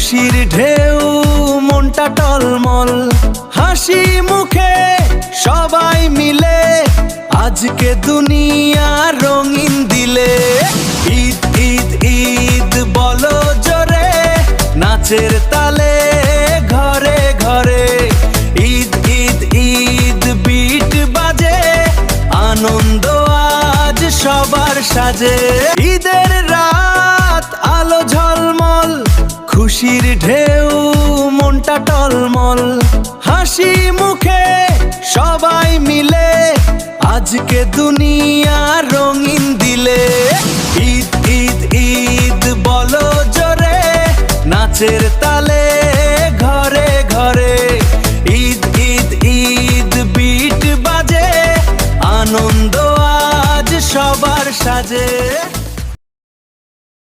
খুশির ঢেউ মনটা টলমল, হাসি মুখে সবাই মিলে আজকে দুনিয়া রঙিন দিলে। ঈদ ঈদ ঈদ বলো জোরে, নাচের তালে ঘরে ঘরে। ঈদ ঈদ ঈদ বিট বাজে, আনন্দ আজ সবার সাজে। ঈদের রাত আলো ঝলমল, খুশির ঢেউ মনটা টলমল, হাসি মুখে সবাই মিলে আজকে দুনিয়া রঙিন দিলে। ঈদ ঈদ ঈদ বলো জোরে, নাচের তালে ঘরে ঘরে। ঈদ ঈদ ঈদ বিট বাজে, আনন্দ আজ সবার সাজে।